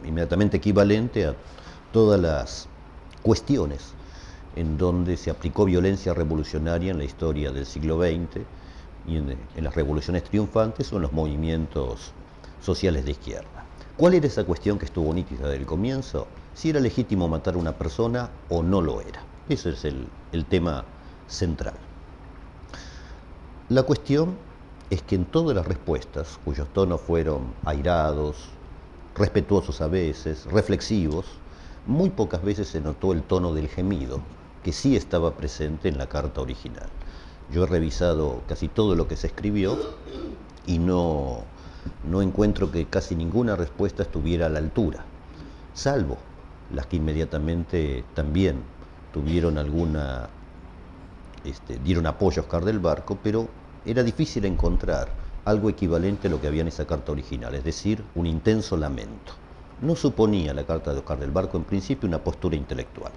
inmediatamente equivalente a todas las cuestiones en donde se aplicó violencia revolucionaria en la historia del siglo XX y en las revoluciones triunfantes o en los movimientos sociales de izquierda. ¿Cuál era esa cuestión que estuvo nítida desde el comienzo? Si era legítimo matar a una persona o no lo era. Ese es el tema central. La cuestión es que en todas las respuestas, cuyos tonos fueron airados, respetuosos a veces, reflexivos, muy pocas veces se notó el tono del gemido, que sí estaba presente en la carta original. Yo he revisado casi todo lo que se escribió y no encuentro que casi ninguna respuesta estuviera a la altura, salvo las que inmediatamente también tuvieron dieron apoyo a Oscar del Barco, pero era difícil encontrar algo equivalente a lo que había en esa carta original, es decir, un intenso lamento. No suponía la carta de Oscar del Barco en principio una postura intelectual.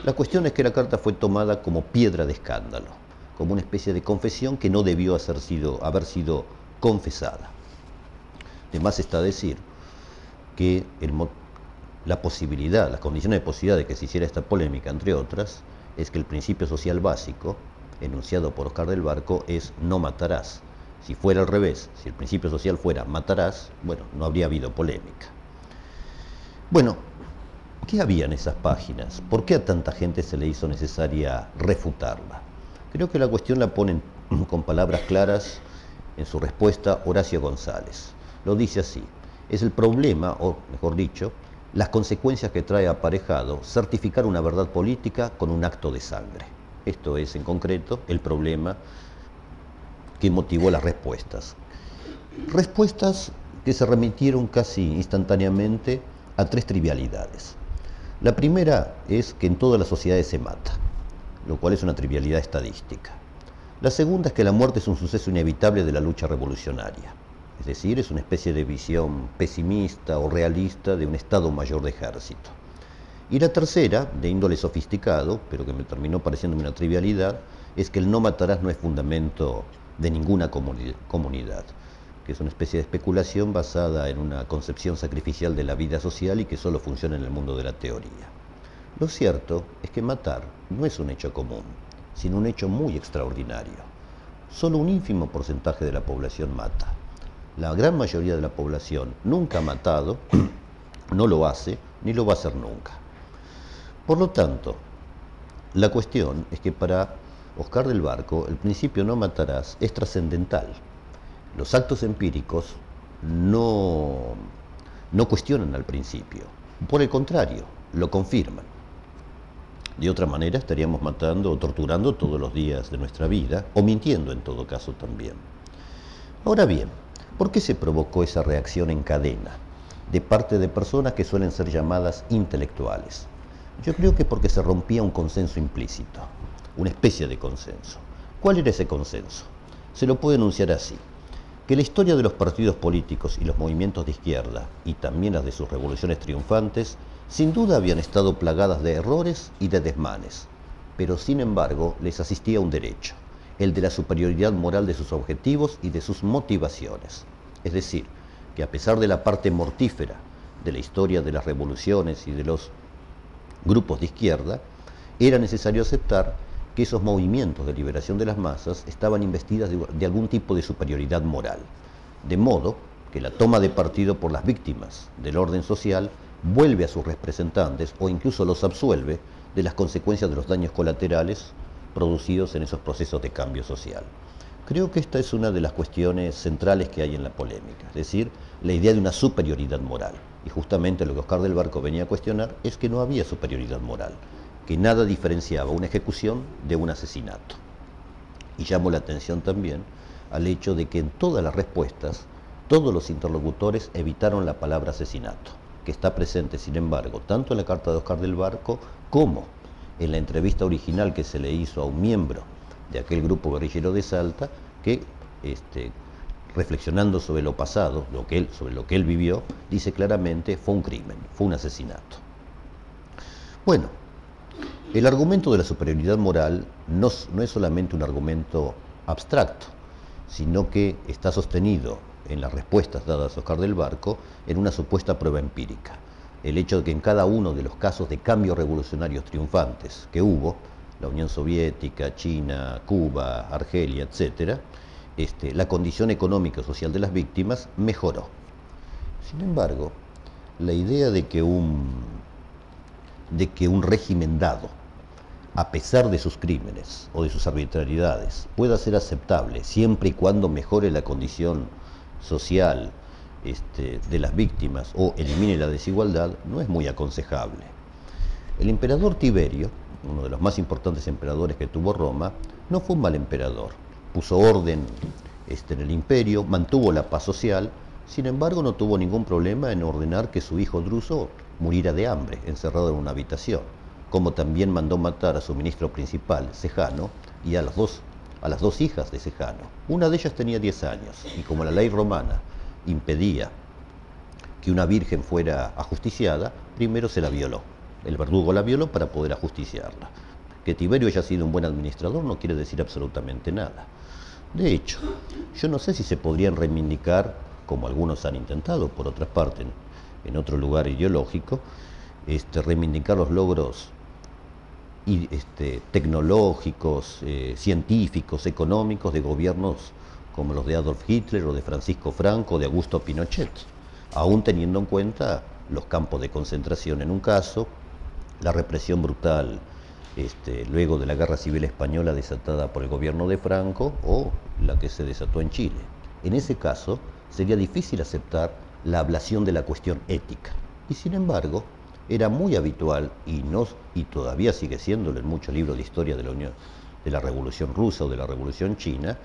La cuestión es que la carta fue tomada como piedra de escándalo, como una especie de confesión que no debió haber sido confesada. De más está decir que la posibilidad, las condiciones de posibilidad de que se hiciera esta polémica, entre otras, es que el principio social básico, enunciado por Oscar del Barco, es no matarás. Si fuera al revés, si el principio social fuera matarás, bueno, no habría habido polémica. Bueno, ¿qué había en esas páginas? ¿Por qué a tanta gente se le hizo necesaria refutarla? Creo que la cuestión la ponen con palabras claras en su respuesta Horacio González. Lo dice así: es el problema, o mejor dicho, las consecuencias que trae aparejado certificar una verdad política con un acto de sangre. Esto es, en concreto, el problema que motivó las respuestas. Respuestas que se remitieron casi instantáneamente a tres trivialidades. La primera es que en todas las sociedades se mata, lo cual es una trivialidad estadística. La segunda es que la muerte es un suceso inevitable de la lucha revolucionaria, es decir, es una especie de visión pesimista o realista de un Estado Mayor de Ejército. Y la tercera, de índole sofisticado, pero que me terminó pareciéndome una trivialidad, es que el no matarás no es fundamento de ninguna comunidad, que es una especie de especulación basada en una concepción sacrificial de la vida social y que solo funciona en el mundo de la teoría. Lo cierto es que matar no es un hecho común, sino un hecho muy extraordinario. Solo un ínfimo porcentaje de la población mata. La gran mayoría de la población nunca ha matado, no lo hace, ni lo va a hacer nunca. Por lo tanto, la cuestión es que para Oscar del Barco el principio no matarás es trascendental. Los actos empíricos no cuestionan al principio, por el contrario, lo confirman. De otra manera estaríamos matando o torturando todos los días de nuestra vida, o mintiendo en todo caso también. Ahora bien, ¿por qué se provocó esa reacción en cadena de parte de personas que suelen ser llamadas intelectuales? Yo creo que porque se rompía un consenso implícito, una especie de consenso. ¿Cuál era ese consenso? Se lo puede enunciar así: que la historia de los partidos políticos y los movimientos de izquierda, y también las de sus revoluciones triunfantes, sin duda habían estado plagadas de errores y de desmanes, pero sin embargo les asistía un derecho, el de la superioridad moral de sus objetivos y de sus motivaciones. Es decir, que a pesar de la parte mortífera de la historia de las revoluciones y de los grupos de izquierda, era necesario aceptar que esos movimientos de liberación de las masas estaban investidas de algún tipo de superioridad moral, de modo que la toma de partido por las víctimas del orden social vuelve a sus representantes o incluso los absuelve de las consecuencias de los daños colaterales producidos en esos procesos de cambio social. Creo que esta es una de las cuestiones centrales que hay en la polémica, es decir, la idea de una superioridad moral. Y justamente lo que Oscar del Barco venía a cuestionar es que no había superioridad moral, que nada diferenciaba una ejecución de un asesinato. Y llamo la atención también al hecho de que en todas las respuestas, todos los interlocutores evitaron la palabra asesinato, que está presente, sin embargo, tanto en la carta de Oscar del Barco como en la entrevista original que se le hizo a un miembro de aquel grupo guerrillero de Salta, que reflexionando sobre lo pasado, sobre lo que él vivió, dice claramente: fue un crimen, fue un asesinato. Bueno, el argumento de la superioridad moral no es solamente un argumento abstracto, sino que está sostenido en las respuestas dadas a Oscar del Barco en una supuesta prueba empírica. El hecho de que en cada uno de los casos de cambios revolucionarios triunfantes que hubo, la Unión Soviética, China, Cuba, Argelia, etc., la condición económica y social de las víctimas mejoró. Sin embargo, la idea de que un régimen dado, a pesar de sus crímenes o de sus arbitrariedades, pueda ser aceptable siempre y cuando mejore la condición social de las víctimas o elimine la desigualdad, no es muy aconsejable. El emperador Tiberio, uno de los más importantes emperadores que tuvo Roma, no fue un mal emperador. Puso orden en el imperio, mantuvo la paz social, sin embargo no tuvo ningún problema en ordenar que su hijo Druso muriera de hambre, encerrado en una habitación, como también mandó matar a su ministro principal, Sejano, y a las dos hijas de Sejano. Una de ellas tenía 10 años, y como la ley romana impedía que una virgen fuera ajusticiada, primero se la violó. El verdugo la violó para poder ajusticiarla. Que Tiberio haya sido un buen administrador no quiere decir absolutamente nada. De hecho, yo no sé si se podrían reivindicar, como algunos han intentado, por otra parte, en otro lugar ideológico, reivindicar los logros tecnológicos, científicos, económicos de gobiernos como los de Adolf Hitler o de Francisco Franco o de Augusto Pinochet, aún teniendo en cuenta los campos de concentración en un caso, la represión brutal luego de la Guerra Civil Española desatada por el gobierno de Franco o la que se desató en Chile. En ese caso, sería difícil aceptar la ablación de la cuestión ética. Y sin embargo, era muy habitual, y todavía sigue siéndolo en muchos libros de historia de la Revolución Rusa o de la Revolución China,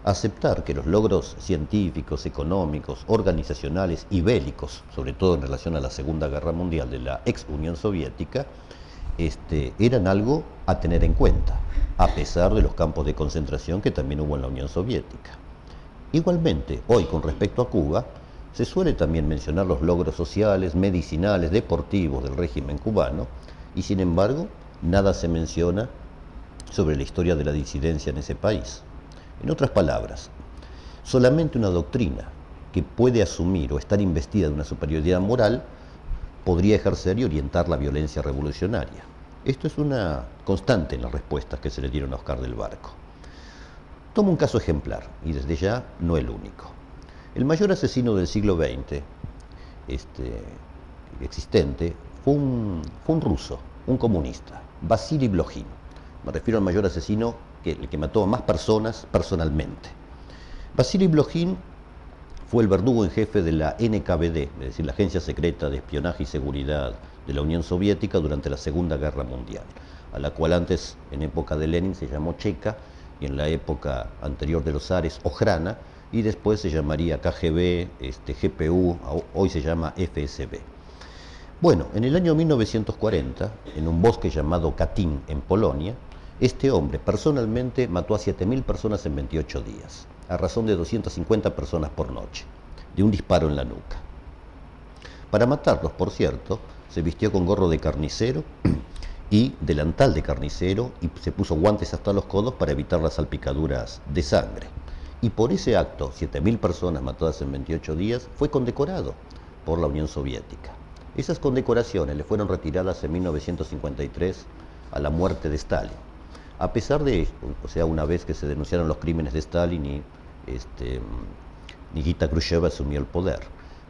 aceptar que los logros científicos, económicos, organizacionales y bélicos, sobre todo en relación a la Segunda Guerra Mundial de la ex Unión Soviética, eran algo a tener en cuenta, a pesar de los campos de concentración que también hubo en la Unión Soviética. Igualmente, hoy con respecto a Cuba, se suele también mencionar los logros sociales, medicinales, deportivos del régimen cubano, y sin embargo, nada se menciona sobre la historia de la disidencia en ese país. En otras palabras, solamente una doctrina que puede asumir o estar investida de una superioridad moral podría ejercer y orientar la violencia revolucionaria. Esto es una constante en las respuestas que se le dieron a Oscar del Barco. Tomo un caso ejemplar, y desde ya no el único. El mayor asesino del siglo XX existente fue un ruso, un comunista, Vasily Blojin. Me refiero al mayor asesino el que mató a más personas personalmente. Vasily Blojin fue el verdugo en jefe de la NKVD, es decir, la Agencia Secreta de Espionaje y Seguridad de la Unión Soviética durante la Segunda Guerra Mundial, a la cual antes, en época de Lenin, se llamó Cheka, y en la época anterior de los zares, Ojrana, y después se llamaría KGB, GPU, hoy se llama FSB. Bueno, en el año 1940, en un bosque llamado Katyn, en Polonia, este hombre personalmente mató a 7.000 personas en 28 días, a razón de 250 personas por noche, de un disparo en la nuca. Para matarlos, por cierto, se vistió con gorro de carnicero y delantal de carnicero y se puso guantes hasta los codos para evitar las salpicaduras de sangre. Y por ese acto, 7.000 personas matadas en 28 días, fue condecorado por la Unión Soviética. Esas condecoraciones le fueron retiradas en 1953 a la muerte de Stalin. A pesar de esto, o sea, una vez que se denunciaron los crímenes de Stalin y Nikita Khrushchev asumió el poder.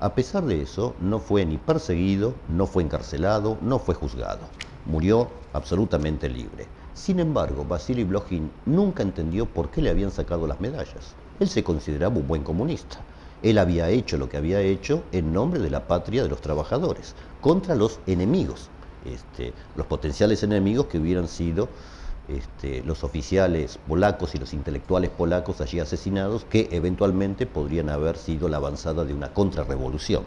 A pesar de eso, no fue ni perseguido, no fue encarcelado, no fue juzgado. Murió absolutamente libre. Sin embargo, Vasily Blojin nunca entendió por qué le habían sacado las medallas. Él se consideraba un buen comunista. Él había hecho lo que había hecho en nombre de la patria de los trabajadores, contra los enemigos, los potenciales enemigos que hubieran sido los oficiales polacos y los intelectuales polacos allí asesinados, que eventualmente podrían haber sido la avanzada de una contrarrevolución.